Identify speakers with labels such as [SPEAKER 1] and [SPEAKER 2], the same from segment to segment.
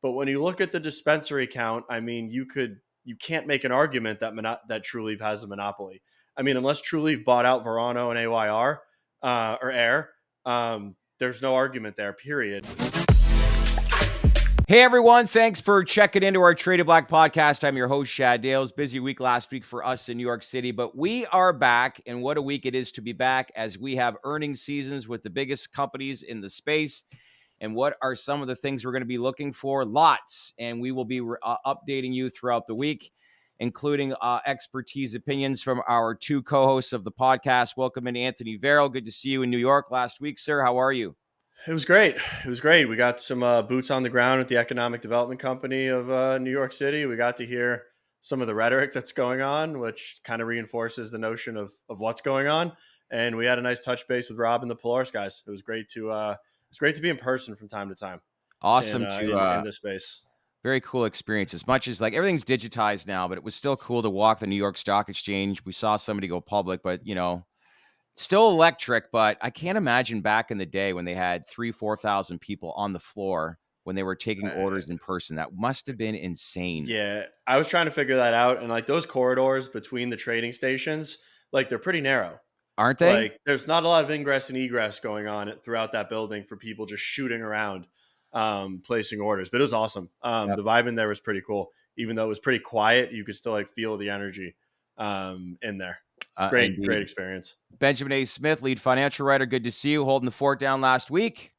[SPEAKER 1] But when you look at the dispensary count, I mean, you can't make an argument that that Trulieve has a monopoly. I mean, unless Trulieve bought out Verano and AYR or Air, there's no argument there, period.
[SPEAKER 2] Hey everyone, thanks for checking into our Traded Black podcast. I'm your host, Shad Dales. Busy week last week for us in New York City, but we are back, and what a week it is to be back as we have earnings seasons with the biggest companies in the space. And what are some of the things we're going to be looking for? Lots, and we will be updating you throughout the week, including expertise opinions from our two co-hosts of the podcast. Welcome in Anthony Verrill. Good to see you in New York last week, sir. How are you?
[SPEAKER 1] It was great. It was great. We got some boots on the ground at the Economic Development Company of New York City. We got to hear some of the rhetoric that's going on, which kind of reinforces the notion of what's going on. And we had a nice touch base with Rob and the Polaris guys. It was great to be in person from time to time.
[SPEAKER 2] Awesome
[SPEAKER 1] in this space.
[SPEAKER 2] Very cool experience. As much as like everything's digitized now, but it was still cool to walk the New York Stock Exchange. We saw somebody go public, but still electric, but I can't imagine back in the day when they had 4,000 people on the floor when they were taking orders in person. That must have been insane.
[SPEAKER 1] Yeah, I was trying to figure that out. And like those corridors between the trading stations, like they're pretty narrow.
[SPEAKER 2] Aren't they?
[SPEAKER 1] Like there's not a lot of ingress and egress going on throughout that building for people just shooting around, placing orders. But it was awesome. The vibe in there was pretty cool. Even though it was pretty quiet, you could still like feel the energy in there. It's great experience.
[SPEAKER 2] Benjamin A. Smith, lead financial writer. Good to see you. Holding the fort down last week.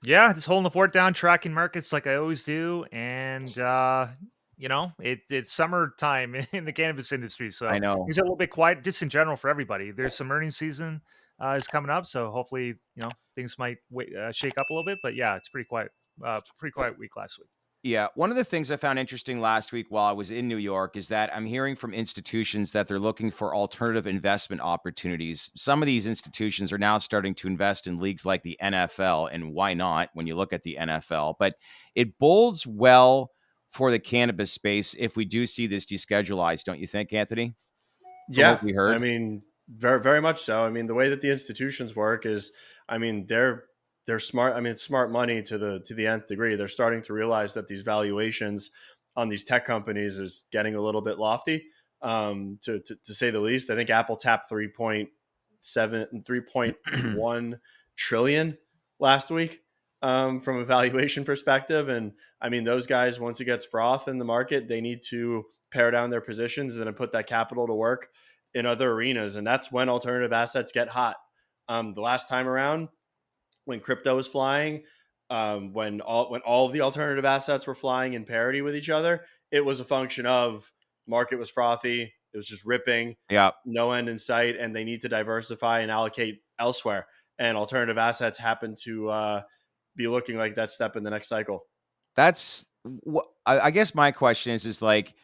[SPEAKER 3] Yeah, just holding the fort down, tracking markets like I always do. And, it's summertime in the cannabis industry. So
[SPEAKER 2] I know
[SPEAKER 3] things are a little bit quiet just in general for everybody. There's some earnings season is coming up. So hopefully, things might shake up a little bit. But yeah, it's pretty quiet week last week.
[SPEAKER 2] Yeah. One of the things I found interesting last week while I was in New York is that I'm hearing from institutions that they're looking for alternative investment opportunities. Some of these institutions are now starting to invest in leagues like the NFL, and why not when you look at the NFL? But it bodes well for the cannabis space if we do see this deschedulized, don't you think, Anthony?
[SPEAKER 1] Yeah.
[SPEAKER 2] What we heard?
[SPEAKER 1] I mean, very, very much so. I mean, the way that the institutions work is, I mean, they're smart. I mean, it's smart money to the nth degree. They're starting to realize that these valuations on these tech companies is getting a little bit lofty, to say the least. I think Apple tapped 3.1 trillion last week from a valuation perspective. And I mean, those guys, once it gets froth in the market, they need to pare down their positions and then put that capital to work in other arenas. And that's when alternative assets get hot. The last time around, when crypto was flying, when all of the alternative assets were flying in parity with each other, it was a function of market was frothy. It was just ripping, no end in sight, and they need to diversify and allocate elsewhere. And alternative assets happen to be looking like that step in the next cycle.
[SPEAKER 2] That's what I guess my question is like,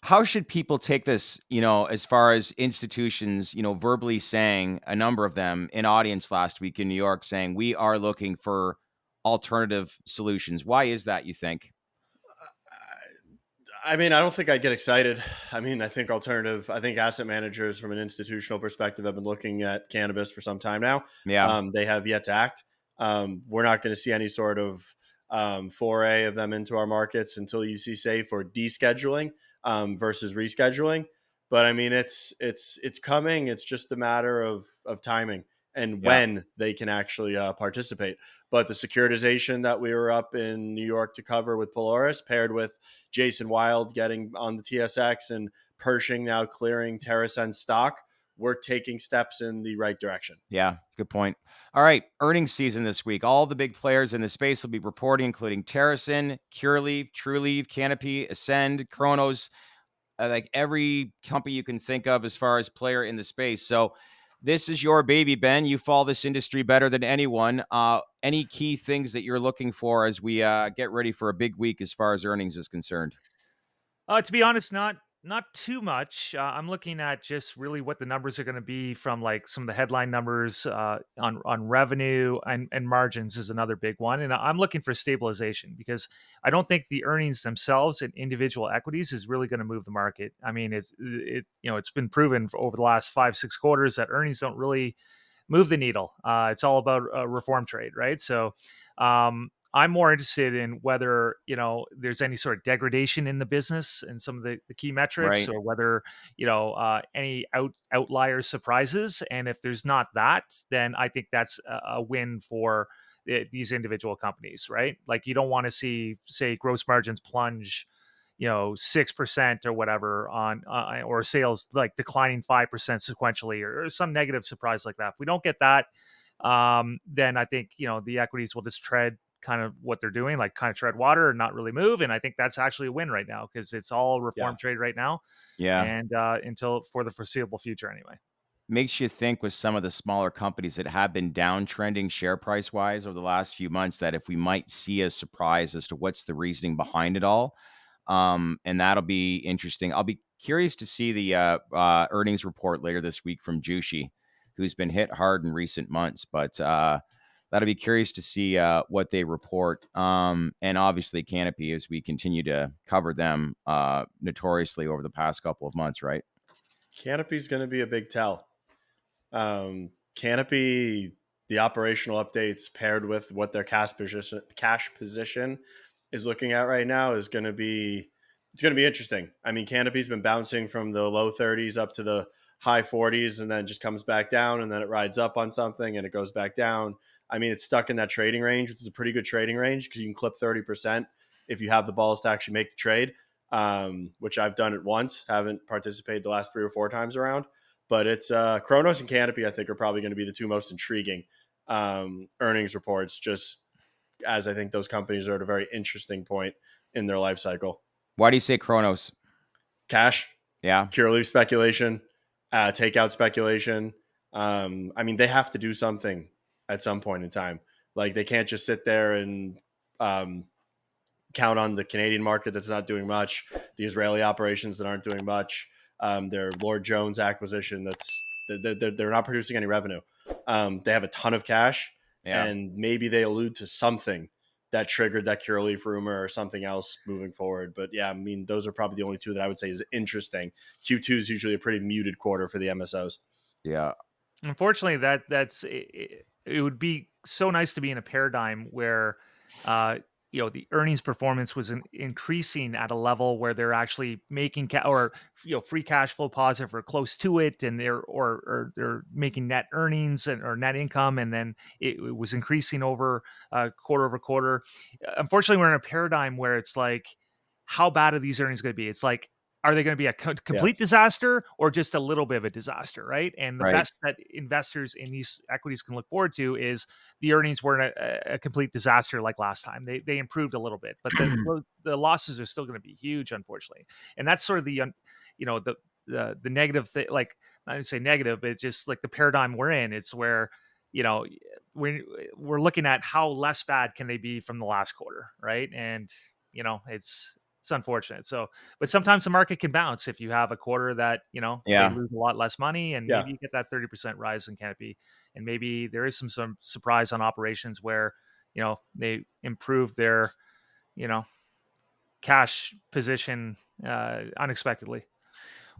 [SPEAKER 2] how should people take this, as far as institutions, verbally saying, a number of them in audience last week in New York saying, we are looking for alternative solutions. Why is that, you think?
[SPEAKER 1] I mean, I don't think I'd get excited. I mean, I think asset managers from an institutional perspective have been looking at cannabis for some time now.
[SPEAKER 2] Yeah.
[SPEAKER 1] They have yet to act. We're not going to see any sort of foray of them into our markets until you see safe or descheduling versus rescheduling. But I mean, it's coming. It's just a matter of timing and when they can actually participate. But the securitization that we were up in New York to cover with Polaris, paired with Jason Wild getting on the TSX and Pershing now clearing TerraSense stock, we're taking steps in the right direction.
[SPEAKER 2] Yeah, good point. All right, earnings season this week. All the big players in the space will be reporting, including TerraSen, Cureleaf, Trulieve, Canopy, Ascend, Cronos, like every company you can think of as far as player in the space. So this is your baby, Ben. You follow this industry better than anyone. Any key things that you're looking for as we get ready for a big week as far as earnings is concerned?
[SPEAKER 3] To be honest, not too much. I'm looking at just really what the numbers are going to be from like some of the headline numbers on revenue and margins is another big one. And I'm looking for stabilization because I don't think the earnings themselves in individual equities is really going to move the market. I mean, it's been proven over the last 5-6 quarters that earnings don't really move the needle. It's all about a reform trade, right? So I'm more interested in whether, there's any sort of degradation in the business and some of the key metrics,
[SPEAKER 2] Right.
[SPEAKER 3] or whether, any outlier surprises. And if there's not that, then I think that's a win for these individual companies, right? Like, you don't want to see, say, gross margins plunge, 6% or whatever on, or sales like declining 5% sequentially, or some negative surprise like that. If we don't get that, then I think, the equities will just tread kind of what they're doing, like kind of tread water and not really move. And I think that's actually a win right now, because it's all
[SPEAKER 1] Yeah.
[SPEAKER 3] reform trade right now,
[SPEAKER 2] Yeah.
[SPEAKER 3] and until for the foreseeable future anyway.
[SPEAKER 2] Makes you think with some of the smaller companies that have been downtrending share price wise over the last few months, that if we might see a surprise as to what's the reasoning behind it all. And that'll be interesting. I'll be curious to see the earnings report later this week from Jushi, who's been hit hard in recent months. But that'll be curious to see what they report. And obviously Canopy, as we continue to cover them notoriously over the past couple of months, right?
[SPEAKER 1] Canopy's going to be a big tell. Canopy, the operational updates paired with what their cash position is looking at right now is going to be, it's going to be interesting. I mean, Canopy's been bouncing from the low 30s up to the high 40s, and then just comes back down, and then it rides up on something and it goes back down. I mean, it's stuck in that trading range, which is a pretty good trading range, because you can clip 30% if you have the balls to actually make the trade, which I've done it once, haven't participated the last 3 or 4 times around. But it's Cronos and Canopy, I think, are probably going to be the two most intriguing earnings reports, just as I think those companies are at a very interesting point in their life cycle.
[SPEAKER 2] Why do you say Cronos?
[SPEAKER 1] Cash,
[SPEAKER 2] Yeah.
[SPEAKER 1] Curaleaf speculation, takeout speculation. I mean, they have to do something at some point in time. Like, they can't just sit there and count on the Canadian market that's not doing much, the Israeli operations that aren't doing much, their Lord Jones acquisition they're not producing any revenue. They have a ton of cash,
[SPEAKER 2] Yeah.
[SPEAKER 1] and maybe they allude to something that triggered that Curaleaf rumor or something else moving forward. But yeah, I mean, those are probably the only two that I would say is interesting. Q2 is usually a pretty muted quarter for the MSOs.
[SPEAKER 2] Yeah.
[SPEAKER 3] Unfortunately, that's it, it would be so nice to be in a paradigm where, uh, the earnings performance was increasing at a level where they're actually making or free cash flow positive or close to it, and or they're making net earnings or net income, and then it was increasing quarter over quarter. Unfortunately, we're in a paradigm where it's like, how bad are these earnings going to be? It's like, are they going to be a
[SPEAKER 1] Yeah.
[SPEAKER 3] complete disaster, or just a little bit of a disaster, right? And the
[SPEAKER 2] Right.
[SPEAKER 3] best that investors in these equities can look forward to is the earnings weren't a complete disaster like last time. They improved a little bit, but the losses are still going to be huge, unfortunately. And that's sort of the negative thing. Like, I would say negative, but it's just like the paradigm we're in. It's where, you know we're looking at how less bad can they be from the last quarter, right? And it's unfortunate. So, but sometimes the market can bounce if you have a quarter that, they
[SPEAKER 2] Yeah.
[SPEAKER 3] lose a lot less money, and
[SPEAKER 1] Yeah.
[SPEAKER 3] maybe you get that 30% rise in Canopy, and maybe there is some surprise on operations where, they improve their, you know, cash position unexpectedly.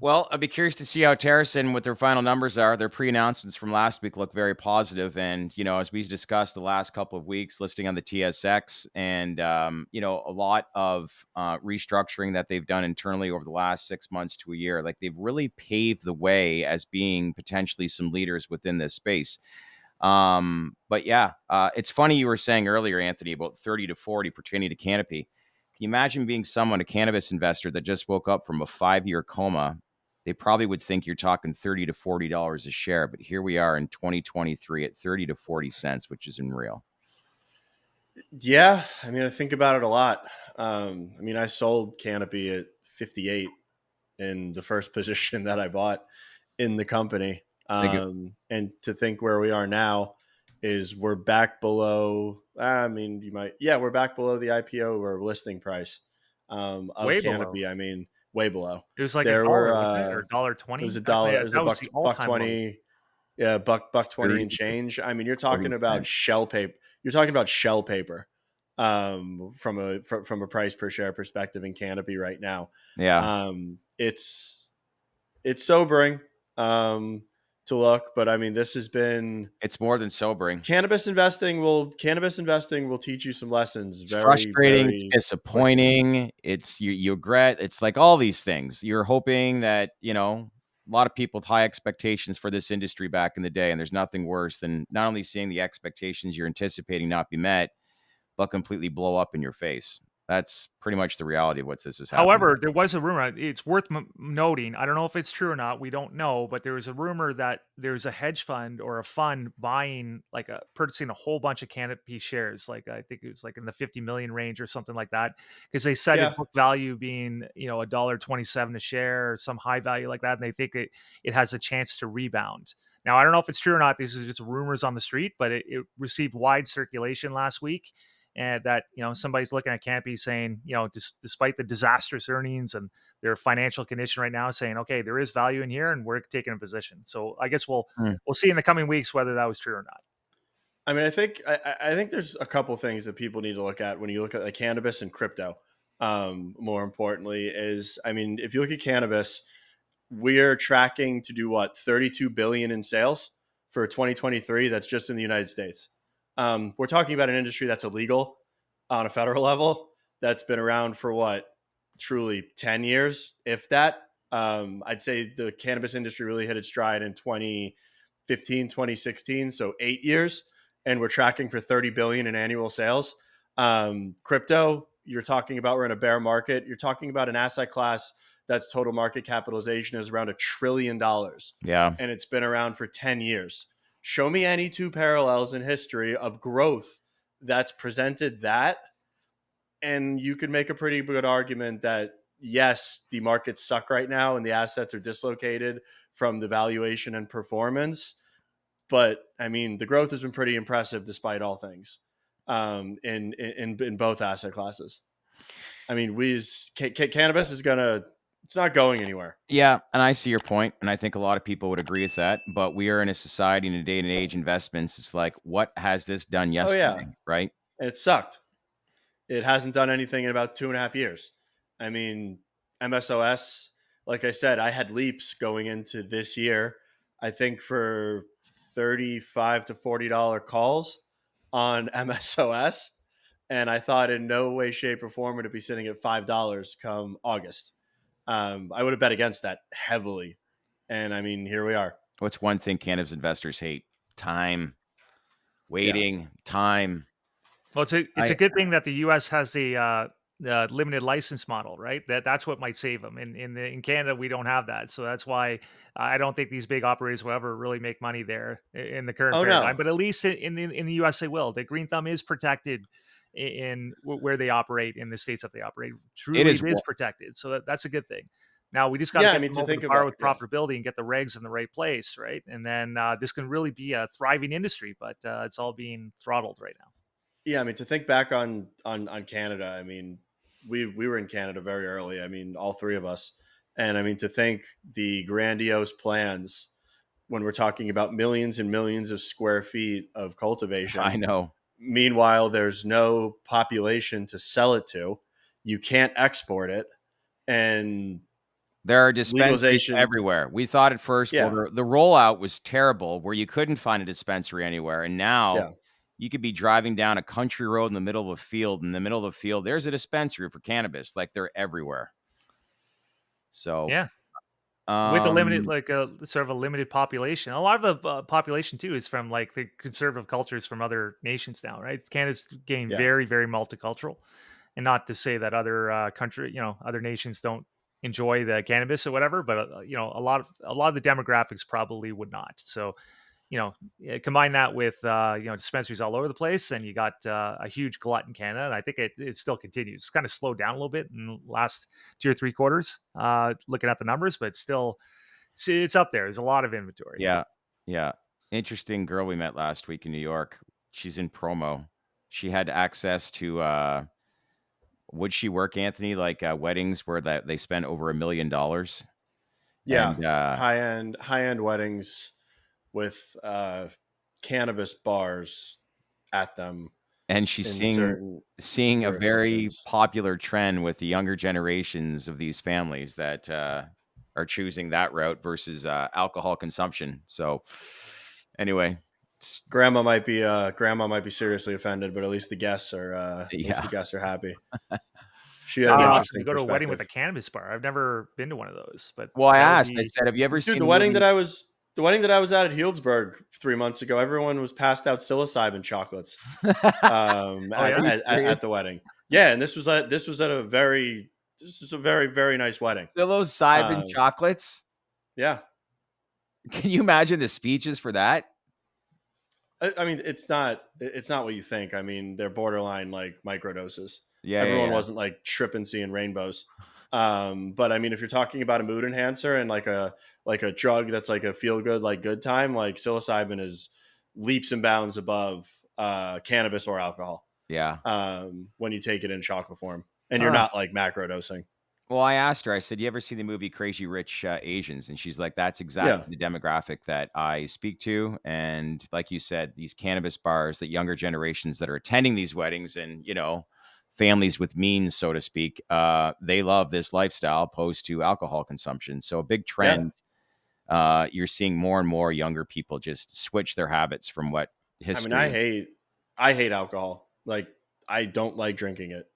[SPEAKER 2] Well, I'd be curious to see how Terracin, what their final numbers are. Their pre-announcements from last week look very positive, and as we discussed the last couple of weeks, listing on the TSX, and a lot of restructuring that they've done internally over the last 6 months to a year. Like, they've really paved the way as being potentially some leaders within this space. But yeah, it's funny you were saying earlier, Anthony, about 30 to 40 pertaining to Canopy. Can you imagine being a cannabis investor that just woke up from a 5-year coma? They probably would think you're talking $30 to $40 a share, but here we are in 2023 at 30 to 40 cents, which is unreal.
[SPEAKER 1] Yeah. I mean, I think about it a lot. I mean, I sold Canopy at 58 in the first position that I bought in the company. And to think where we are now is we're back below. I mean, we're back below the IPO or listing price of
[SPEAKER 3] Way below.
[SPEAKER 1] Canopy. I mean, way below.
[SPEAKER 3] It was like a
[SPEAKER 1] There
[SPEAKER 3] dollar,
[SPEAKER 1] were,
[SPEAKER 3] wasn't it, or dollar
[SPEAKER 1] it was
[SPEAKER 3] twenty?
[SPEAKER 1] a dollar. It was a
[SPEAKER 3] That was
[SPEAKER 1] buck,
[SPEAKER 3] the
[SPEAKER 1] buck
[SPEAKER 3] all-time low.
[SPEAKER 1] 20. Yeah, buck 20
[SPEAKER 2] 30
[SPEAKER 1] and change. I mean, you're
[SPEAKER 2] 40
[SPEAKER 1] talking about
[SPEAKER 2] cents.
[SPEAKER 1] shell paper. You're talking about shell paper from a price per share perspective in Canopy right now.
[SPEAKER 2] Yeah.
[SPEAKER 1] It's sobering to to look. But I mean, this has been
[SPEAKER 2] It's more than sobering.
[SPEAKER 1] cannabis investing will teach you some lessons
[SPEAKER 2] It's
[SPEAKER 1] very,
[SPEAKER 2] frustrating, it's
[SPEAKER 1] very quickly.
[SPEAKER 2] disappointing, it's you regret, it's like all these things. You're hoping that, a lot of people with high expectations for this industry back in the day, and there's nothing worse than not only seeing the expectations you're anticipating not be met, but completely blow up in your face. That's pretty much the reality of what this is happening.
[SPEAKER 3] However, there was a rumor. It's worth noting. I don't know if it's true or not. We don't know, but there was a rumor that there's a hedge fund or a fund buying, purchasing a whole bunch of Canopy shares. Like I think it was like in the 50 million range or something like that, because they cited
[SPEAKER 1] Yeah.
[SPEAKER 3] book value being $1.27 a share or some high value like that, and they think it has a chance to rebound. Now I don't know if it's true or not. These are just rumors on the street, but it received wide circulation last week, and that somebody's looking at Canopy saying, despite the disastrous earnings and their financial condition right now, saying, okay, there is value in here, and we're taking a position. So I guess we'll see in the coming weeks whether that was true or not.
[SPEAKER 1] I mean, I think there's a couple things that people need to look at when you look at like cannabis and crypto. More importantly, is I mean, if you look at cannabis, we're tracking to do what 32 billion in sales for 2023. That's just in the United States. We're talking about an industry that's illegal on a federal level. That's been around for what truly 10 years, if that. I'd say the cannabis industry really hit its stride in 2015, 2016, so 8 years, and we're tracking for 30 billion in annual sales. Crypto, you're talking about we're in a bear market. You're talking about an asset class that's total market capitalization is around $1 trillion.
[SPEAKER 2] Yeah.
[SPEAKER 1] And it's been around for 10 years. Show me any two parallels in history of growth that's presented that. And you could make a pretty good argument that, yes, the markets suck right now and the assets are dislocated from the valuation and performance. But I mean, the growth has been pretty impressive despite all things in both asset classes. I mean, cannabis is it's not going anywhere.
[SPEAKER 2] Yeah, and I see your point, and I think a lot of people would agree with that. But we are in a society in a day and age investments. It's like, what has this done
[SPEAKER 1] Oh
[SPEAKER 2] yesterday,
[SPEAKER 1] yeah,
[SPEAKER 2] right?
[SPEAKER 1] and it sucked. It hasn't done anything in about 2.5 years. I mean, MSOS, like I said, I had leaps going into this year. I think for $35 to $40 calls on MSOS, and I thought in no way, shape, or form would it be sitting at $5 come August. I would have bet against that heavily, and I mean, here we are.
[SPEAKER 2] What's one thing cannabis investors hate? Time,
[SPEAKER 1] Yeah.
[SPEAKER 2] waiting, time.
[SPEAKER 3] Well, it's a good thing that the U.S. has the limited license model, right? That's what might save them. In Canada, we don't have that, so that's why I don't think these big operators will ever really make money there in the current
[SPEAKER 1] Oh
[SPEAKER 3] paradigm.
[SPEAKER 1] no.
[SPEAKER 3] But at least in the U.S. they will. The green thumb is protected in where they operate, in the states that they operate.
[SPEAKER 2] It
[SPEAKER 3] Truly,
[SPEAKER 2] is.
[SPEAKER 3] it is protected, so that's a good thing. Now we just got to
[SPEAKER 1] Yeah, I
[SPEAKER 3] get
[SPEAKER 1] mean
[SPEAKER 3] them
[SPEAKER 1] to
[SPEAKER 3] over
[SPEAKER 1] think
[SPEAKER 3] the bar
[SPEAKER 1] about
[SPEAKER 3] with
[SPEAKER 1] yeah.
[SPEAKER 3] profitability and get the regs in the right place, right? And then this can really be a thriving industry, but it's all being throttled right now.
[SPEAKER 1] Yeah, I mean to think back on Canada. I mean, we were in Canada very early. I mean, all three of us, and I mean to think the grandiose plans when we're talking about millions and millions of square feet of cultivation.
[SPEAKER 2] I know.
[SPEAKER 1] Meanwhile, there's no population to sell it to. You can't export it, and
[SPEAKER 2] There are dispensaries
[SPEAKER 1] legalization.
[SPEAKER 2] everywhere. We thought at first, well,
[SPEAKER 1] Yeah,
[SPEAKER 2] the rollout was terrible, where you couldn't find a dispensary anywhere, and now
[SPEAKER 1] yeah.
[SPEAKER 2] you could be driving down a country road in the middle of a field. In the middle of the field, there's a dispensary for cannabis. Like they're everywhere. So,
[SPEAKER 3] Yeah. With a limited,
[SPEAKER 2] um,
[SPEAKER 3] like a sort of a limited population. A lot of the population too is from like the conservative cultures from other nations now, right? Canada's getting
[SPEAKER 1] Yeah.
[SPEAKER 3] very, very multicultural, and not to say that other other nations don't enjoy the cannabis or whatever, but a lot of the demographics probably would not. So combine that with dispensaries all over the place, and you got a huge glut in Canada. And I think it still continues. It's kind of slowed down a little bit in the last 2 or 3 quarters, looking at the numbers, but still, it's up there. There's a lot of inventory.
[SPEAKER 2] yeah, yeah. Interesting girl we met last week in New York. She's in promo. She had access to would she work, Anthony, like weddings where that they spend over $1 million,
[SPEAKER 1] Yeah,
[SPEAKER 2] and
[SPEAKER 1] high end weddings with cannabis bars at them
[SPEAKER 2] she's
[SPEAKER 1] in
[SPEAKER 2] seeing
[SPEAKER 1] certain
[SPEAKER 2] seeing a very
[SPEAKER 1] jurisdictions.
[SPEAKER 2] popular trend with the younger generations of these families that are choosing that route versus alcohol consumption. So anyway,
[SPEAKER 1] Grandma might be seriously offended, but at least the guests are
[SPEAKER 2] yeah.
[SPEAKER 1] happy. She had an
[SPEAKER 3] To
[SPEAKER 1] interesting
[SPEAKER 3] go to a wedding with
[SPEAKER 1] perspective.
[SPEAKER 3] a cannabis bar. I've never been to one of those, but
[SPEAKER 2] Well, I
[SPEAKER 3] that would
[SPEAKER 2] asked. I
[SPEAKER 3] be
[SPEAKER 2] said, "Have you ever
[SPEAKER 1] Dude,
[SPEAKER 2] seen the movie?"
[SPEAKER 1] the wedding that I was at Healdsburg 3 months ago, everyone was passed out psilocybin chocolates
[SPEAKER 3] Oh yeah?
[SPEAKER 2] Are you serious?
[SPEAKER 1] at the wedding. Yeah, and this was a very very nice wedding.
[SPEAKER 2] Psilocybin
[SPEAKER 1] Um,
[SPEAKER 2] chocolates?
[SPEAKER 1] yeah,
[SPEAKER 2] Can you imagine the speeches for that?
[SPEAKER 1] I mean it's not what you think. I mean they're borderline like microdoses.
[SPEAKER 2] Yeah, yeah,
[SPEAKER 1] Everyone
[SPEAKER 2] yeah.
[SPEAKER 1] wasn't like tripping seeing rainbows. But I mean if you're talking about a mood enhancer and like a drug that's like a feel good like good time, like psilocybin is leaps and bounds above cannabis or alcohol.
[SPEAKER 2] Yeah.
[SPEAKER 1] When you take it in chocolate form and you're
[SPEAKER 2] Huh.
[SPEAKER 1] not like macro dosing.
[SPEAKER 2] Well, I asked her, I said, "You ever see the movie Crazy Rich Asians?" And she's like, "That's
[SPEAKER 1] Yeah.
[SPEAKER 2] exactly the demographic that I speak to." And like you said, these cannabis bars, the younger generations that are attending these weddings and, families with means, so to speak, they love this lifestyle opposed to alcohol consumption. So a big
[SPEAKER 1] Yeah.
[SPEAKER 2] trend, you're seeing more and more younger people just switch their habits from what
[SPEAKER 1] I mean,
[SPEAKER 2] history.
[SPEAKER 1] I hate alcohol. Like, I don't like drinking it.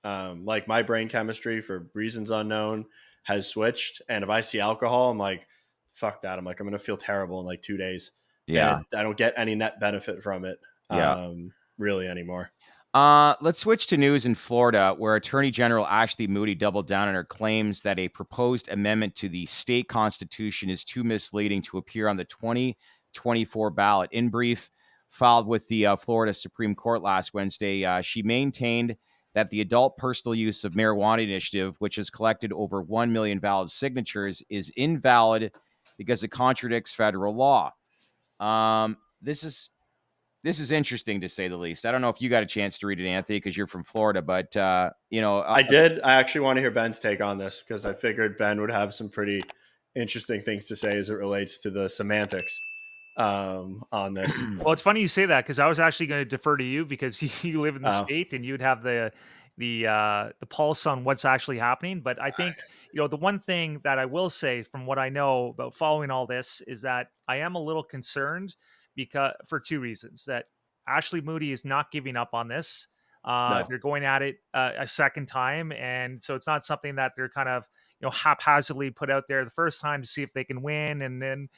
[SPEAKER 1] Like my brain chemistry for reasons unknown has switched, and if I see alcohol, I'm like, fuck that. I'm like, I'm gonna feel terrible in like 2 days, and
[SPEAKER 2] Yeah.
[SPEAKER 1] I don't get any net benefit from it,
[SPEAKER 2] Yeah.
[SPEAKER 1] really anymore.
[SPEAKER 2] Let's switch to news in Florida, where Attorney General Ashley Moody doubled down on her claims that a proposed amendment to the state constitution is too misleading to appear on the 2024 ballot. In brief, filed with the Florida Supreme Court last Wednesday, she maintained that the adult personal use of marijuana initiative, which has collected over 1 million valid signatures, is invalid because it contradicts federal law. This is interesting to say the least. I don't know if you got a chance to read it, Anthony, because you're from Florida, but
[SPEAKER 1] I did. I actually want to hear Ben's take on this because I figured Ben would have some pretty interesting things to say as it relates to the semantics on this.
[SPEAKER 3] Well, it's funny you say that because I was actually going to defer to you because you live in the
[SPEAKER 1] Oh,
[SPEAKER 3] state and you'd have the pulse on what's actually happening. But I think the one thing that I will say from what I know about following all this is that I am a little concerned because for two reasons that Ashley Moody is not giving up on this.
[SPEAKER 1] no.
[SPEAKER 3] They're going at it a second time, and so it's not something that they're kind of haphazardly put out there the first time to see if they can win, and then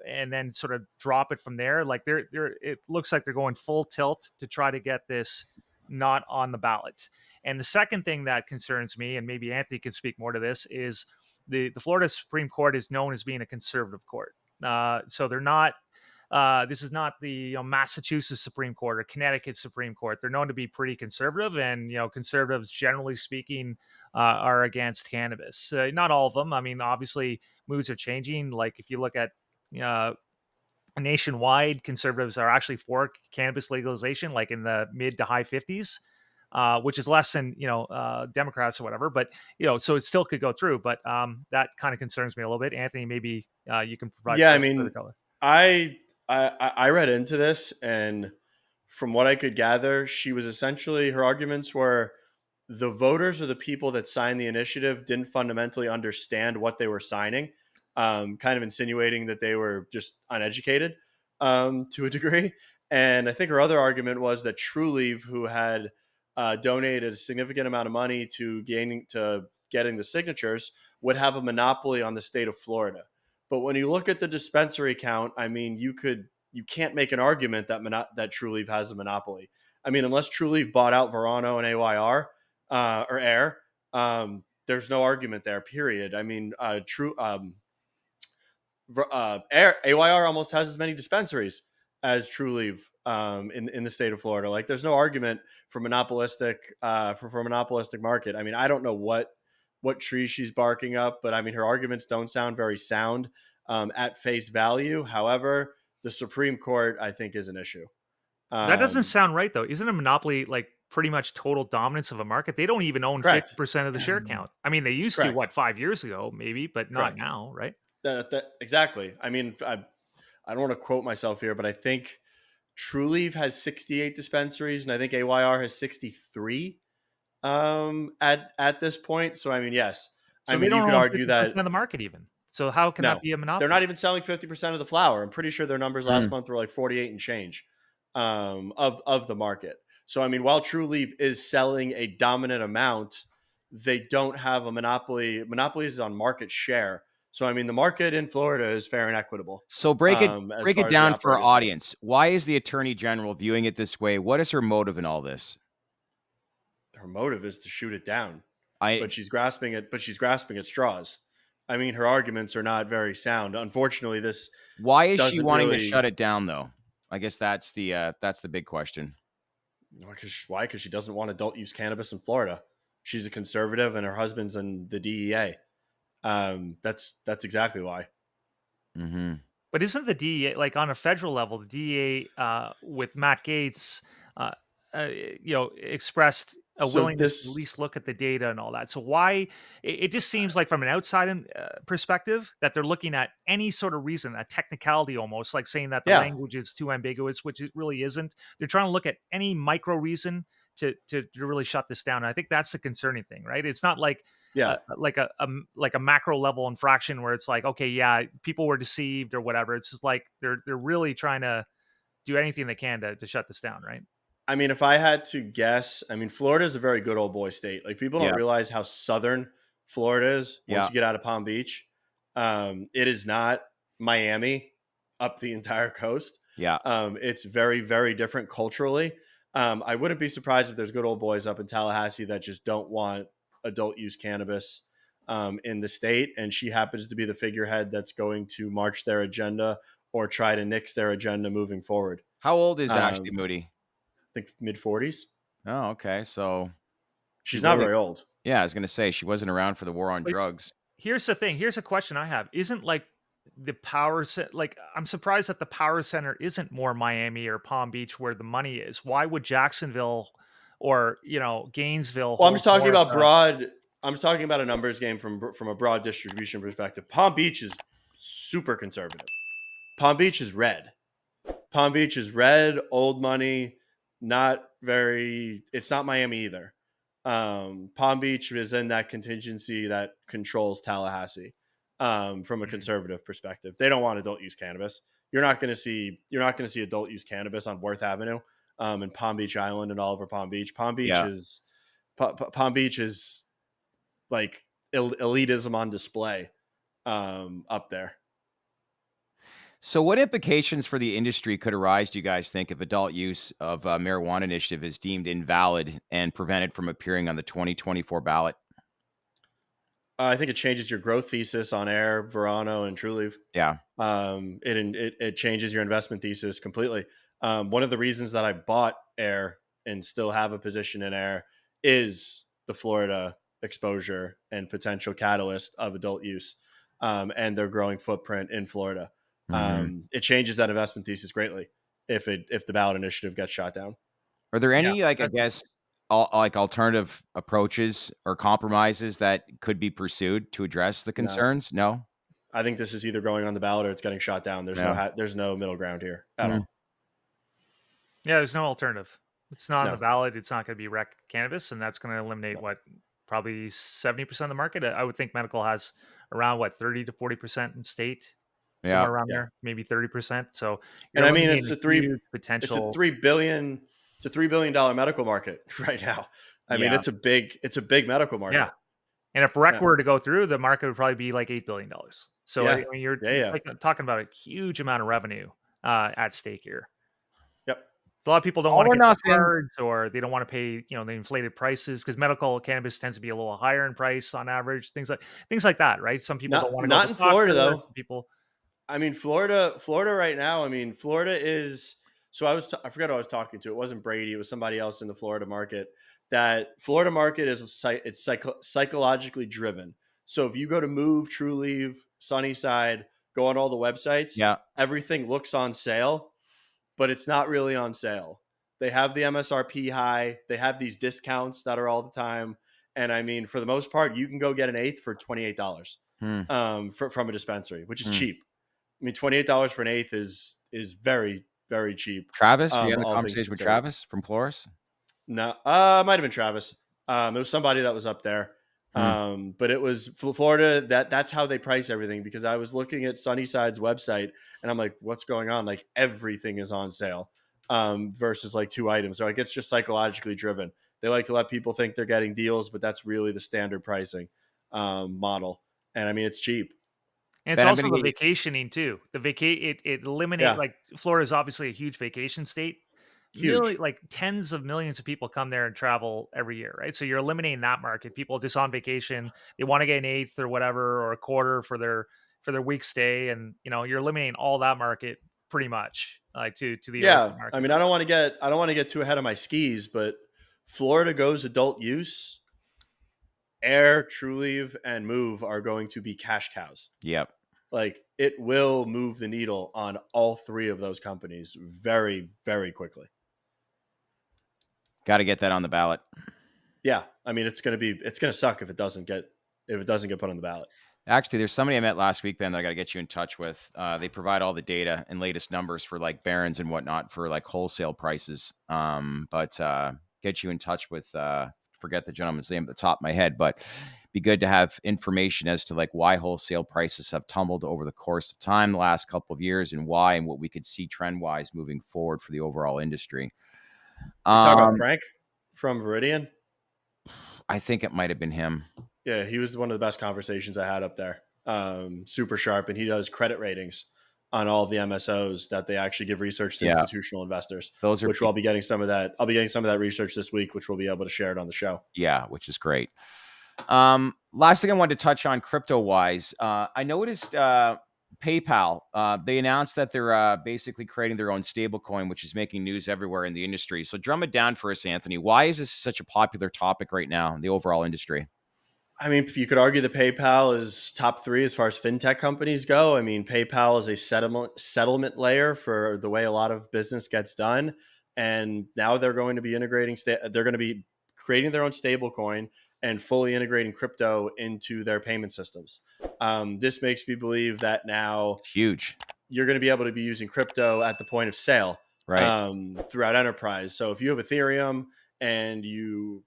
[SPEAKER 3] and then sort of drop it from there. Like it looks like they're going full tilt to try to get this not on the ballot. And the second thing that concerns me, and maybe Anthony can speak more to this, is the Florida Supreme Court is known as being a conservative court. So they're not. This is not the Massachusetts Supreme Court or Connecticut Supreme Court. They're known to be pretty conservative, and conservatives, generally speaking, are against cannabis. Not all of them. I mean, obviously, moods are changing. Like if you look at uh, nationwide, conservatives are actually for cannabis legalization, like in the mid to high 50s. Which is less than Democrats or whatever, but so it still could go through. But that kind of concerns me a little bit. Anthony, maybe you can provide
[SPEAKER 1] Yeah, I
[SPEAKER 3] further
[SPEAKER 1] mean,
[SPEAKER 3] color.
[SPEAKER 1] I I read into this, and from what I could gather, she was essentially her arguments were the voters or the people that signed the initiative didn't fundamentally understand what they were signing, kind of insinuating that they were just uneducated to a degree. And I think her other argument was that Trulieve, who had donated a significant amount of money to getting the signatures, would have a monopoly on the state of Florida. But when you look at the dispensary count, I mean, you can't make an argument that that Trulieve has a monopoly. I mean, unless Trulieve bought out Verano and AYR or Air, there's no argument there. Period. I mean, AYR almost has as many dispensaries as Trulieve in the state of Florida. Like, there's no argument for monopolistic for monopolistic market. I mean, I don't know what tree she's barking up, but I mean, her arguments don't sound very sound at face value. However, the Supreme Court, I think, is an issue.
[SPEAKER 3] That doesn't
[SPEAKER 1] Um,
[SPEAKER 3] sound right though. Isn't a monopoly like pretty much total dominance of a market? They don't even own
[SPEAKER 1] correct.
[SPEAKER 3] 50% of the share count. I mean, they used to,
[SPEAKER 1] Correct.
[SPEAKER 3] what, 5 years ago, maybe, but not
[SPEAKER 1] Correct.
[SPEAKER 3] now, right?
[SPEAKER 1] Exactly. I mean, I don't want to quote myself here, but I think Trulieve has 68 dispensaries, and I think AYR has 63 at this point. So I mean, yes,
[SPEAKER 3] So
[SPEAKER 1] I
[SPEAKER 3] they
[SPEAKER 1] mean, you
[SPEAKER 3] don't
[SPEAKER 1] could
[SPEAKER 3] own
[SPEAKER 1] argue
[SPEAKER 3] 50%
[SPEAKER 1] that
[SPEAKER 3] of the market even. So how can that
[SPEAKER 1] no,
[SPEAKER 3] be a
[SPEAKER 1] they're
[SPEAKER 3] monopoly?
[SPEAKER 1] not even selling 50% of the flower. I'm pretty sure their numbers last
[SPEAKER 2] Mm.
[SPEAKER 1] month were like 48 and change of the market. So I mean, while True Leaf is selling a dominant amount, they don't have a monopoly. Monopoly is on market share. So I mean, the market in Florida is fair and equitable
[SPEAKER 2] So
[SPEAKER 1] as
[SPEAKER 2] break
[SPEAKER 1] far
[SPEAKER 2] it
[SPEAKER 1] as the
[SPEAKER 2] down for our
[SPEAKER 1] operators go.
[SPEAKER 2] audience. Why is the attorney general viewing it this way? What is her motive in all this?
[SPEAKER 1] Her motive is to shoot it down,
[SPEAKER 2] I
[SPEAKER 1] but she's grasping at straws. I mean, her arguments are not very sound. Unfortunately, this
[SPEAKER 2] Why is she
[SPEAKER 1] doesn't
[SPEAKER 2] wanting to
[SPEAKER 1] really.
[SPEAKER 2] shut it down though? I guess that's the big question.
[SPEAKER 1] Why? Because she doesn't want adult use cannabis in Florida. She's a conservative, and her husband's in the DEA. That's exactly why.
[SPEAKER 2] Mm-hmm.
[SPEAKER 3] But isn't the DEA, like on a federal level, the DEA with Matt Gaetz, uh, expressed a
[SPEAKER 1] So
[SPEAKER 3] willingness to at
[SPEAKER 1] this,
[SPEAKER 3] least look at the data and all that. So why? It just seems like from an outside perspective that they're looking at any sort of reason, a technicality almost, like saying that the
[SPEAKER 1] yeah,
[SPEAKER 3] language is too ambiguous, which it really isn't. They're trying to look at any micro reason to really shut this down. And I think that's the concerning thing, right? It's not like
[SPEAKER 1] yeah.
[SPEAKER 3] like a macro level infraction where it's like, okay, yeah, people were deceived or whatever. It's just like they're really trying to do anything they can to shut this down, right?
[SPEAKER 1] I mean, if I had to guess, I mean, Florida is a very good old boy state. Like people don't
[SPEAKER 2] Yeah.
[SPEAKER 1] realize how southern Florida is once
[SPEAKER 2] Yeah.
[SPEAKER 1] you get out of Palm Beach. It is not Miami up the entire coast.
[SPEAKER 2] Yeah.
[SPEAKER 1] It's very, very different culturally. I wouldn't be surprised if there's good old boys up in Tallahassee that just don't want adult use cannabis in the state. And she happens to be the figurehead that's going to march their agenda or try to nix their agenda moving forward.
[SPEAKER 2] How old is Ashley
[SPEAKER 1] Um,
[SPEAKER 2] Moody?
[SPEAKER 1] I think mid 40s.
[SPEAKER 2] Oh, okay. So she
[SPEAKER 1] She's not
[SPEAKER 2] waited.
[SPEAKER 1] very old.
[SPEAKER 2] Yeah, I was gonna say she wasn't around for the war on
[SPEAKER 3] But
[SPEAKER 2] drugs.
[SPEAKER 3] here's the thing. Here's a question I have. Isn't like the power set like I'm surprised that the power center isn't more Miami or Palm Beach where the money is. Why would Jacksonville or Gainesville
[SPEAKER 1] Well,
[SPEAKER 3] hold more of the
[SPEAKER 1] I'm just talking about a numbers game from a broad distribution perspective. Palm Beach is super conservative. Palm Beach is red. Palm Beach is red, old money, not very. It's not Miami either. Palm Beach is in that contingency that controls Tallahassee from a
[SPEAKER 3] Mm.
[SPEAKER 1] conservative perspective. They don't want adult use cannabis. You're not going to see adult use cannabis on Worth Avenue and Palm Beach Island and all over Palm Beach.
[SPEAKER 2] Yeah.
[SPEAKER 1] Palm Beach is like elitism on display up there.
[SPEAKER 2] So what implications for the industry could arise, do you guys think, if adult use of marijuana initiative is deemed invalid and prevented from appearing on the 2024 ballot?
[SPEAKER 1] I think it changes your growth thesis on Air, Verano, and Trulieve.
[SPEAKER 2] Yeah.
[SPEAKER 1] It changes your investment thesis completely. One of the reasons that I bought Air and still have a position in Air is the Florida exposure and potential catalyst of adult use and their growing footprint in Florida.
[SPEAKER 2] Mhm.
[SPEAKER 1] It changes that investment thesis greatly if the ballot initiative gets shot down.
[SPEAKER 2] Are there
[SPEAKER 3] Yeah,
[SPEAKER 2] any, like, I
[SPEAKER 3] that's
[SPEAKER 2] guess, like alternative approaches or compromises that could be pursued to address the
[SPEAKER 1] No,
[SPEAKER 2] concerns? No?
[SPEAKER 1] I think this is either going on the ballot or it's getting shot down.
[SPEAKER 2] Yeah.
[SPEAKER 1] There's no middle ground here at
[SPEAKER 2] Hmm.
[SPEAKER 1] all.
[SPEAKER 3] yeah, there's no alternative. It's not on the
[SPEAKER 1] No,
[SPEAKER 3] ballot. It's not going to be rec cannabis, and that's going to eliminate
[SPEAKER 1] no.
[SPEAKER 3] what probably 70% of the market. I would think medical has around what 30 to 40% in state,
[SPEAKER 2] Yeah.
[SPEAKER 3] somewhere around
[SPEAKER 1] Yeah.
[SPEAKER 3] there, maybe 30%. So
[SPEAKER 1] And
[SPEAKER 3] you're
[SPEAKER 1] I mean,
[SPEAKER 3] eliminating a huge
[SPEAKER 1] it's a
[SPEAKER 3] potential.
[SPEAKER 1] $3 billion medical market right now. I mean,
[SPEAKER 2] Yeah.
[SPEAKER 1] it's a big medical
[SPEAKER 3] Yeah,
[SPEAKER 1] market.
[SPEAKER 3] and if rec
[SPEAKER 1] Yeah,
[SPEAKER 3] were to go through, the market would probably be like $8 billion. So I
[SPEAKER 1] yeah,
[SPEAKER 3] mean, you're
[SPEAKER 1] yeah, yeah.
[SPEAKER 3] like talking about a huge amount of revenue at stake here.
[SPEAKER 1] Yep.
[SPEAKER 3] So a lot of people don't
[SPEAKER 2] All
[SPEAKER 3] want to
[SPEAKER 2] or
[SPEAKER 3] get the
[SPEAKER 2] nothing.
[SPEAKER 3] cards, or they don't want to pay, the inflated prices because medical cannabis tends to be a little higher in price on average. Things like that, right? Some people don't want to go to
[SPEAKER 1] Not
[SPEAKER 3] the
[SPEAKER 1] in Florida
[SPEAKER 3] doctor.
[SPEAKER 1] though.
[SPEAKER 3] Some people,
[SPEAKER 1] I mean, Florida right now. I mean, Florida is. So I forgot who I was talking to. It wasn't Brady. It was somebody else in the Florida market. That Florida market is psychologically driven. So if you go to Move, TrueLeave, Sunnyside, go on all the websites,
[SPEAKER 2] Yeah.
[SPEAKER 1] everything looks on sale, but it's not really on sale. They have the MSRP high. They have these discounts that are all the time. And I mean, for the most part, you can go get an eighth for $28
[SPEAKER 2] Hmm.
[SPEAKER 1] from a dispensary, which is
[SPEAKER 2] Hmm.
[SPEAKER 1] cheap. I mean, $28 for an eighth is very, very cheap.
[SPEAKER 2] Travis, were you having a
[SPEAKER 1] All things
[SPEAKER 2] conversation with
[SPEAKER 1] considered.
[SPEAKER 2] Travis from Flores?
[SPEAKER 1] No, might have been Travis. It was somebody that was up there. But it was Florida. That's how they price everything, because I was looking at Sunnyside's website and I'm like, what's going on? Like everything is on sale, versus like 2 items. So like it's just psychologically driven. They like to let people think they're getting deals, but that's really the standard pricing model. And I mean, it's cheap.
[SPEAKER 3] And it's
[SPEAKER 2] Ben, I'm
[SPEAKER 3] also
[SPEAKER 2] going to
[SPEAKER 3] the
[SPEAKER 2] get you.
[SPEAKER 3] vacationing too. It eliminate,
[SPEAKER 1] Yeah,
[SPEAKER 3] like, Florida is obviously a huge vacation state.
[SPEAKER 1] huge.
[SPEAKER 3] Like tens of millions of people come there and travel every year, right? So you're eliminating that market. People just on vacation, they want to get an eighth or whatever or a quarter for their week stay, and you're eliminating all that market pretty much, like, to the illicit
[SPEAKER 1] Yeah, I
[SPEAKER 3] market.
[SPEAKER 1] mean, I don't want to get too ahead of my skis, but Florida goes adult use. Air, Trulieve, and Move are going to be cash cows.
[SPEAKER 2] Yep.
[SPEAKER 1] Like it will move the needle on all 3 of those companies very, very quickly.
[SPEAKER 2] Got to get that on the ballot.
[SPEAKER 1] Yeah, I mean, it's gonna suck if it doesn't get put on the ballot.
[SPEAKER 2] Actually, there's somebody I met last week, Ben, that I got to get you in touch with. They provide all the data and latest numbers for like Barons and whatnot for like wholesale prices. But get you in touch with, forget the gentleman's name at the top of my head, but be good to have information as to like why wholesale prices have tumbled over the course of time the last couple of years, and why, and what we could see trend wise moving forward for the overall industry.
[SPEAKER 1] You talk about
[SPEAKER 2] Um,
[SPEAKER 1] Frank from Viridian.
[SPEAKER 2] I think it might have been him.
[SPEAKER 1] Yeah, he was one of the best conversations I had up there. Super sharp, and he does credit ratings on all of the MSOs that they actually give research to
[SPEAKER 2] Yeah,
[SPEAKER 1] institutional investors.
[SPEAKER 2] those are
[SPEAKER 1] Which I'll be getting some of that. I'll be getting some of that research this week, which we'll be able to share it on the show.
[SPEAKER 2] yeah, which is great. Last thing I wanted to touch on crypto wise, I noticed PayPal, they announced that they're basically creating their own stable coin, which is making news everywhere in the industry. So drum it down for us, Anthony. Why is this such a popular topic right now in the overall industry?
[SPEAKER 1] I mean, you could argue that PayPal is top 3 as far as fintech companies go. I mean, PayPal is a settlement layer for the way a lot of business gets done, and now they're going to be integrating. They're going to be creating their own stable coin and fully integrating crypto into their payment systems. This makes me believe that now
[SPEAKER 2] It's huge,
[SPEAKER 1] you're going to be able to be using crypto at the point of sale,
[SPEAKER 2] right?
[SPEAKER 1] throughout enterprise. So if you have Ethereum and if you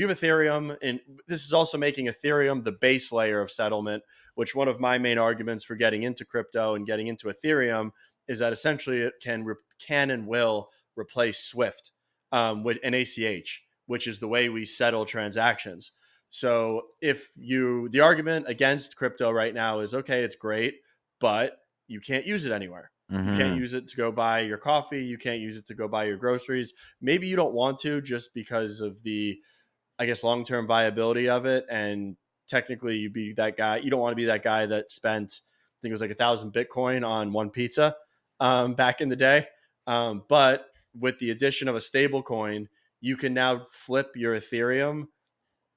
[SPEAKER 1] have Ethereum, and this is also making Ethereum the base layer of settlement, which one of my main arguments for getting into crypto and getting into Ethereum is that essentially it can and will replace Swift, with an ACH, which is the way we settle transactions. So the argument against crypto right now is, okay, it's great, but you can't use it anywhere. You can't
[SPEAKER 2] Mm-hmm.
[SPEAKER 1] use it to go buy your coffee. You can't use it to go buy your groceries. Maybe you don't want to, just because of the, I guess, long-term viability of it. And technically you'd be that guy. You don't want to be that guy that spent, I think it was like 1,000 Bitcoin on one pizza, back in the day. But with the addition of a stable coin, you can now flip your Ethereum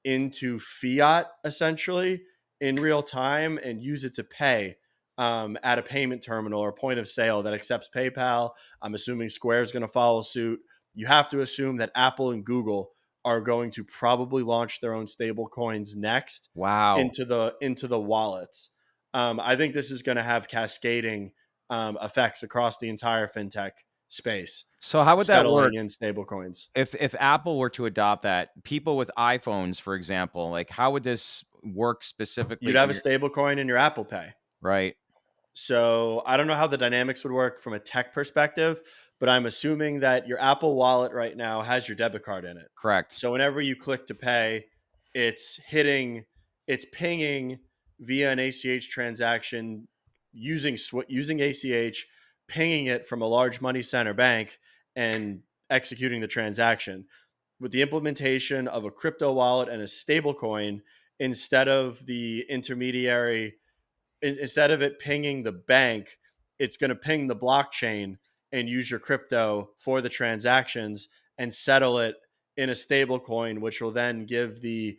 [SPEAKER 1] into fiat essentially in real time and use it to pay, at a payment terminal or point of sale that accepts PayPal. I'm assuming Square is going to follow suit. You have to assume that Apple and Google are going to probably launch their own stable coins next
[SPEAKER 2] Wow.
[SPEAKER 1] into the wallets. I think this is going to have cascading, effects across the entire fintech space,
[SPEAKER 2] So how would that work
[SPEAKER 1] settling in stable coins.
[SPEAKER 2] if Apple were to adopt that? People with iPhones, for example, like how would this work
[SPEAKER 1] You'd
[SPEAKER 2] specifically
[SPEAKER 1] have
[SPEAKER 2] in
[SPEAKER 1] a
[SPEAKER 2] your
[SPEAKER 1] stable coin in your Apple Pay.
[SPEAKER 2] right?
[SPEAKER 1] So I don't know how the dynamics would work from a tech perspective, but I'm assuming that your Apple Wallet right now has your debit card in it.
[SPEAKER 2] Correct.
[SPEAKER 1] So whenever you click to pay, it's pinging via an ACH transaction using ACH, pinging it from a large money center bank and executing the transaction. With the implementation of a crypto wallet and a stable coin, instead of the intermediary instead of it pinging the bank, it's going to ping the blockchain and use your crypto for the transactions and settle it in a stable coin, which will then give the,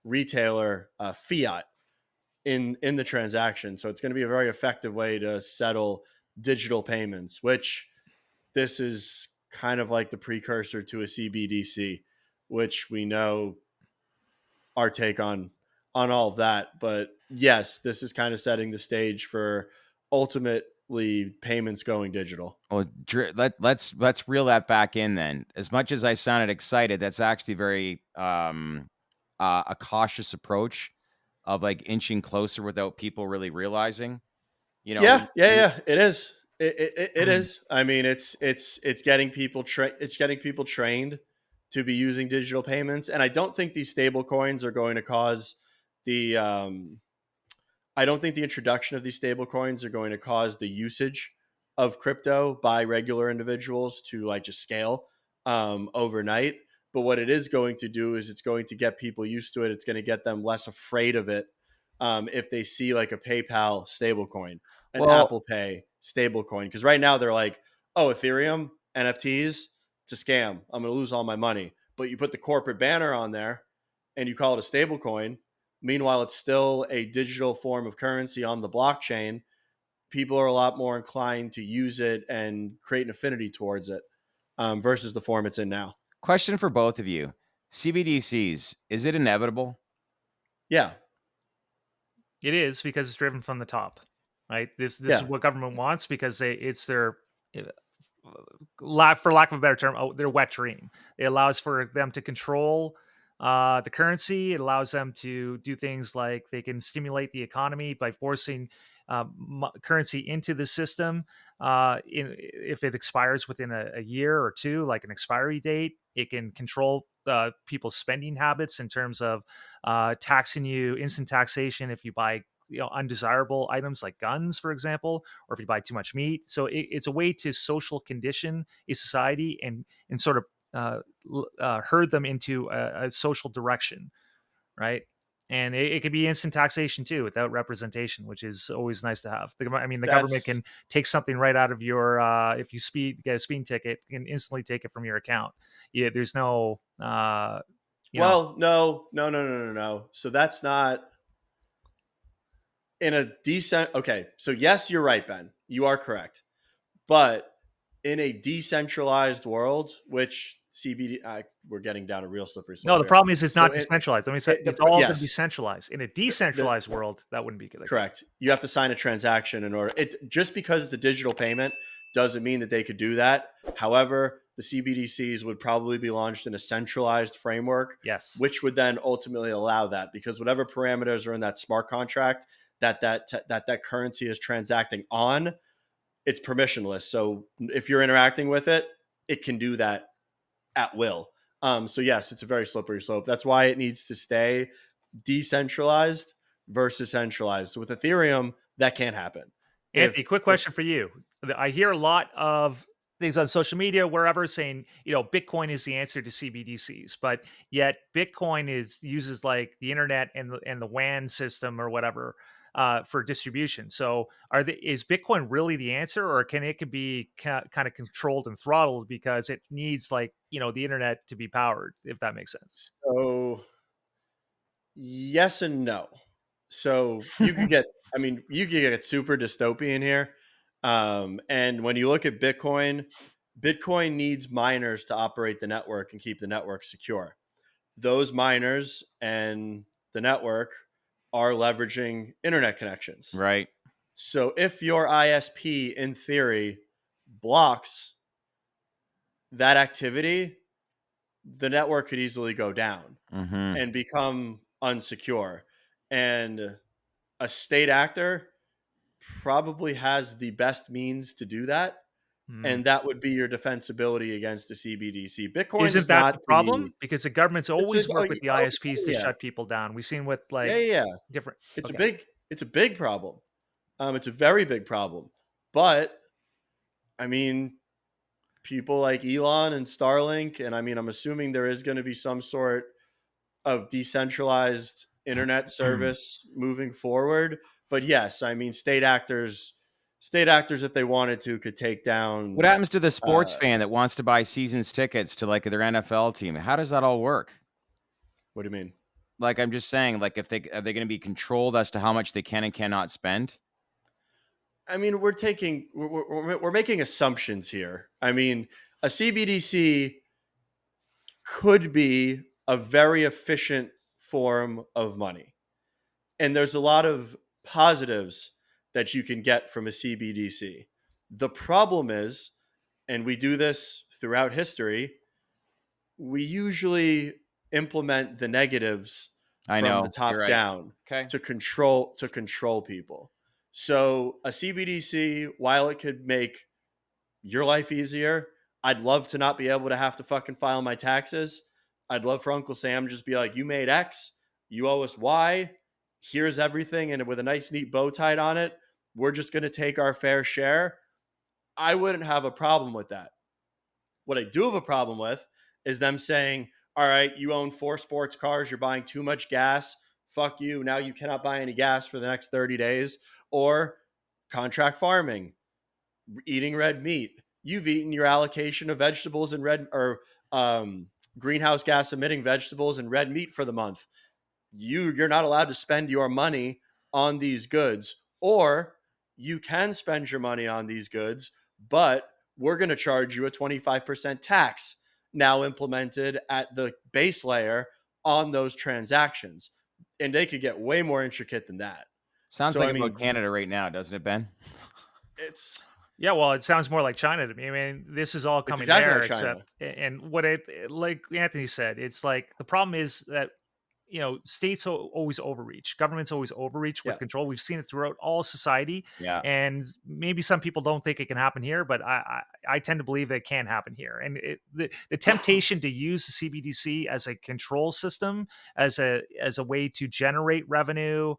[SPEAKER 1] retailer, fiat in the transaction. So it's going to be a very effective way to settle digital payments, which this is kind of like the precursor to a CBDC, which we know our take on all of that. But yes, this is kind of setting the stage for ultimately payments going digital.
[SPEAKER 2] Well, let's reel that back in then. As much as I sounded excited, that's actually very a cautious approach of like inching closer without people really realizing, you know,
[SPEAKER 1] Yeah. It is. It is. I mean, it's getting people it's getting people trained to be using digital payments, and I don't think these stable coins are going to cause the. I don't think the introduction of these stable coins are going to cause the usage of crypto by regular individuals to like just scale overnight. But what it is going to do is it's going to get people used to it. It's going to get them less afraid of it if they see like a PayPal stablecoin, an
[SPEAKER 2] well,
[SPEAKER 1] Apple Pay stablecoin. Because right now they're like, oh, Ethereum, NFTs, it's a scam. I'm going to lose all my money. But you put the corporate banner on there and you call it a stablecoin. Meanwhile, it's still a digital form of currency on the blockchain. People are a lot more inclined to use it and create an affinity towards it versus the form it's in now.
[SPEAKER 2] question for both of you. CBDCs, is it inevitable?
[SPEAKER 1] Yeah.
[SPEAKER 3] It is because it's driven from the top, right? This is
[SPEAKER 1] Yeah.
[SPEAKER 3] what government wants because it's their uh, for lack of a better term, their wet dream. It allows for them to control the currency. It allows them to do things like they can stimulate the economy by forcing currency into the system. If it expires within a year or two, like an expiry date, it can control people's spending habits in terms of taxing you, instant taxation if you buy undesirable items like guns, for example, or if you buy too much meat. So it's a way to social condition a society and sort of herd them into a social direction, right? And it could be instant taxation too, without representation, which is always nice to have. I mean, the government
[SPEAKER 1] That's
[SPEAKER 3] can take something right out of your if you get a speeding ticket, can instantly take it from your account. Yeah, there's no you know
[SPEAKER 1] well, no. So that's not in a decent. Okay. So, yes, you're right, Ben. You are correct. But in a decentralized world, which CBD, we're getting down a real slippery
[SPEAKER 3] No,
[SPEAKER 1] slope
[SPEAKER 3] the
[SPEAKER 1] here.
[SPEAKER 3] problem is it's
[SPEAKER 1] So,
[SPEAKER 3] not decentralized. Let me say it's all going to be
[SPEAKER 1] yes,
[SPEAKER 3] centralized. In a
[SPEAKER 1] the
[SPEAKER 3] decentralized world, that wouldn't be the case.
[SPEAKER 1] correct. You have to sign a transaction in order. It just because it's a digital payment doesn't mean that they could do that. However, the CBDCs would probably be launched in a centralized framework,
[SPEAKER 3] Yes.
[SPEAKER 1] which would then ultimately allow that because whatever parameters are in that smart contract that currency is transacting on, it's permissionless. So if you're interacting with it, it can do that at will. So yes, it's a very slippery slope. That's why it needs to stay decentralized versus centralized. So with Ethereum, that can't happen.
[SPEAKER 3] Anthony, quick
[SPEAKER 1] If
[SPEAKER 3] question for you. I hear a lot of things on social media, wherever, saying Bitcoin is the answer to CBDCs, but yet Bitcoin uses like the internet and the WAN system or whatever for distribution. So is Bitcoin really the answer, or could be kind of controlled and throttled because it needs like the internet to be powered, if that makes sense?
[SPEAKER 1] so, yes and no. So you could get, I mean, you could get super dystopian here. And when you look at Bitcoin, Bitcoin needs miners to operate the network and keep the network secure. Those miners and the network are leveraging internet connections.
[SPEAKER 2] Right.
[SPEAKER 1] So if your ISP, in theory, blocks that activity, the network could easily go down
[SPEAKER 2] Mm-hmm.
[SPEAKER 1] and become unsecure. And a state actor probably has the best means to do that.
[SPEAKER 3] Hmm.
[SPEAKER 1] And that would be your defensibility against a CBDC. Bitcoin
[SPEAKER 3] Isn't
[SPEAKER 1] is
[SPEAKER 3] that
[SPEAKER 1] not
[SPEAKER 3] the
[SPEAKER 1] the.
[SPEAKER 3] problem? Because the government's
[SPEAKER 1] It's a.
[SPEAKER 3] always
[SPEAKER 1] Oh,
[SPEAKER 3] work with the
[SPEAKER 1] oh,
[SPEAKER 3] ISPs to
[SPEAKER 1] yeah,
[SPEAKER 3] shut people down. We've seen with
[SPEAKER 1] yeah,
[SPEAKER 3] like
[SPEAKER 1] yeah, yeah.
[SPEAKER 3] different.
[SPEAKER 1] It's a
[SPEAKER 3] Okay.
[SPEAKER 1] big. It's a big problem. It's a very big problem. But I mean, people like Elon and Starlink, and I mean, I'm assuming there is going to be some sort of decentralized internet service moving forward. But yes, I mean, state actors, if they wanted to, could take
[SPEAKER 2] What
[SPEAKER 1] down.
[SPEAKER 2] happens to the sports
[SPEAKER 1] Uh,
[SPEAKER 2] fan that wants to buy seasons tickets to like their NFL team? How does that all work?
[SPEAKER 1] what do you mean?
[SPEAKER 2] Like, I'm just saying, like, if are they going to be controlled as to how much they can and cannot spend?
[SPEAKER 1] I mean, we're making assumptions here. I mean, a CBDC could be a very efficient form of money, and there's a lot of positives that you can get from a CBDC. The problem is, and we do this throughout history, we usually implement the negatives
[SPEAKER 2] I
[SPEAKER 1] from
[SPEAKER 2] know.
[SPEAKER 1] the top
[SPEAKER 2] You're right.
[SPEAKER 1] down
[SPEAKER 2] Okay.
[SPEAKER 1] to control people. So a CBDC, while it could make your life easier, I'd love to not be able to have to fucking file my taxes. I'd love for Uncle Sam to just be like, you made X, you owe us Y, here's everything, and with a nice neat bow tied on it, we're just going to take our fair share. I wouldn't have a problem with that. What I do have a problem with is them saying, all right, you own 4 sports cars, you're buying too much gas, fuck you, now you cannot buy any gas for the next 30 days. Or contract farming, eating red meat. You've eaten your allocation of vegetables and greenhouse gas emitting vegetables and red meat for the month. You're not allowed to spend your money on these goods, or you can spend your money on these goods, but we're going to charge you a 25% tax now implemented at the base layer on those transactions. And they could get way more intricate than that.
[SPEAKER 2] Sounds like about Canada right now, doesn't it, Ben?
[SPEAKER 1] It's
[SPEAKER 3] Yeah, well, it sounds more like China to me. I mean, this is all coming
[SPEAKER 1] exactly
[SPEAKER 3] there,
[SPEAKER 1] like China.
[SPEAKER 3] except and what like Anthony said, it's like the problem is that states always overreach, governments always overreach with control. We've seen it throughout all society, and maybe some people don't think it can happen here, but I tend to believe that it can happen here. And the temptation to use the CBDC as a control system, as a way to generate revenue,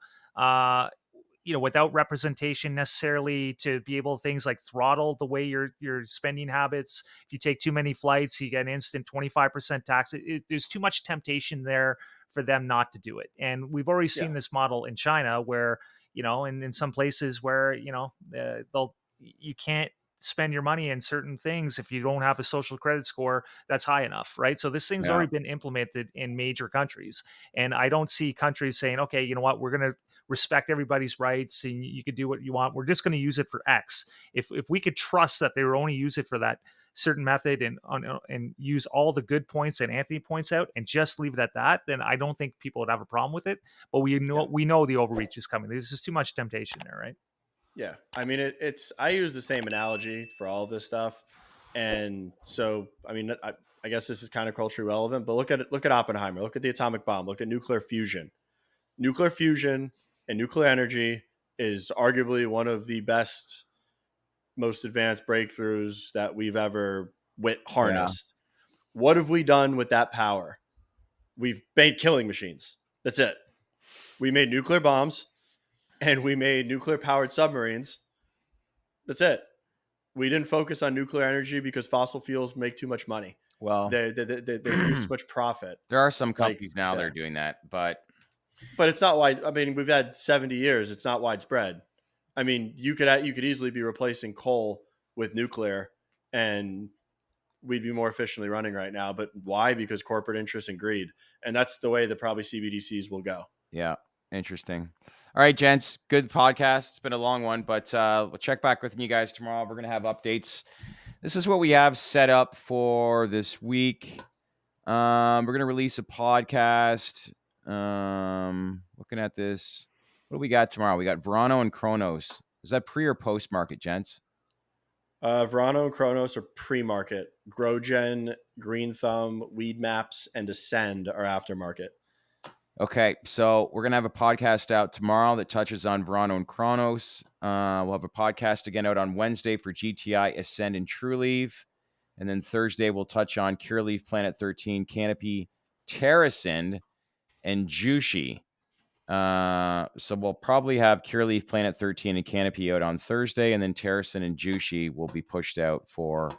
[SPEAKER 3] without representation necessarily, to be able to things like throttle the way your spending habits. If you take too many flights, you get an instant 25% tax. There's too much temptation there for them not to do it. And we've already seen this model in China where, and in some places where, you can't spend your money in certain things if you don't have a social credit score that's high enough, right? So this thing's already been implemented in major countries. And I don't see countries saying, okay, you know what, we're going to respect everybody's rights and you could do what you want. We're just going to use it for X. If we could trust that they would only use it for that certain method and use all the good points that Anthony points out and just leave it at that, then I don't think people would have a problem with it. But we know the overreach is coming. There's just too much temptation there, right?
[SPEAKER 1] Yeah, I mean it's. I use the same analogy for all of this stuff, and so I mean I guess this is kind of culturally relevant. But look at Oppenheimer. Look at the atomic bomb. Look at nuclear fusion. Nuclear fusion and nuclear energy is arguably one of the best, most advanced breakthroughs that we've ever harnessed. What have we done with that power? We've made killing machines. That's it. We made nuclear bombs and we made nuclear powered submarines. That's it. We didn't focus on nuclear energy because fossil fuels make too much money.
[SPEAKER 2] Well,
[SPEAKER 1] they produce too much profit.
[SPEAKER 2] There are some companies now that are doing that, but
[SPEAKER 1] it's not wide. I mean, we've had 70 years. It's not widespread. I mean, you could easily be replacing coal with nuclear, and we'd be more efficiently running right now. But why? Because corporate interest and greed, and that's the way that probably CBDCs will go.
[SPEAKER 2] Yeah, interesting. All right, gents, good podcast. It's been a long one, but we'll check back with you guys tomorrow. We're gonna have updates. This is what we have set up for this week. We're gonna release a podcast. Looking at this, what do we got tomorrow? We got Verano and Cronos. Is that pre or post market, gents?
[SPEAKER 1] Verano and Cronos are pre-market. GrowGen, Green Thumb, Weed Maps, and Ascend are aftermarket.
[SPEAKER 2] Okay, so we're gonna have a podcast out tomorrow that touches on Verano and Cronos. We'll have a podcast again out on Wednesday for GTI, Ascend, and Trueleaf. And then Thursday, we'll touch on Cureleaf, Planet 13, Canopy, Terrascend, and Jushi. So we'll probably have Cureleaf, Planet 13, and Canopy out on Thursday, and then Terrascend and Jushi will be pushed out for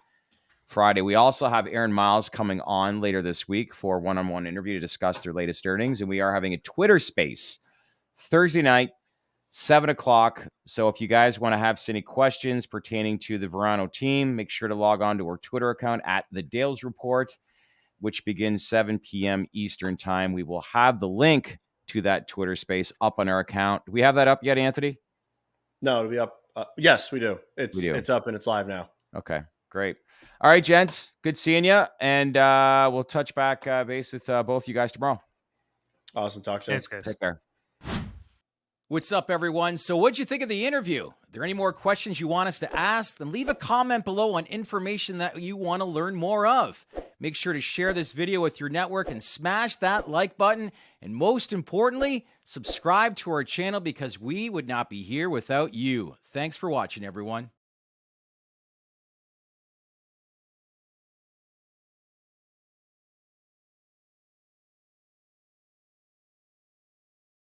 [SPEAKER 2] Friday. We also have Aaron Miles coming on later this week for a one-on-one interview to discuss their latest earnings, and we are having a Twitter space Thursday night, 7 o'clock. So if you guys want to have any questions pertaining to the Verano team, make sure to log on to our Twitter account at The Dales Report, which begins 7 p.m. Eastern time. We will have the link to that Twitter space up on our account. Do we have that up yet, Anthony?
[SPEAKER 1] No, it'll be up. Yes, we do. It's up and it's live now.
[SPEAKER 2] Okay, great. All right, gents, good seeing you. And we'll touch back base with both you guys tomorrow.
[SPEAKER 1] Awesome. Talk soon.
[SPEAKER 3] Thanks, guys.
[SPEAKER 2] Take care. What's up, everyone? So what'd you think of the interview? Are there any more questions you want us to ask? Then leave a comment below on information that you want to learn more of. Make sure to share this video with your network and smash that like button. And most importantly, subscribe to our channel because we would not be here without you. Thanks for watching, everyone.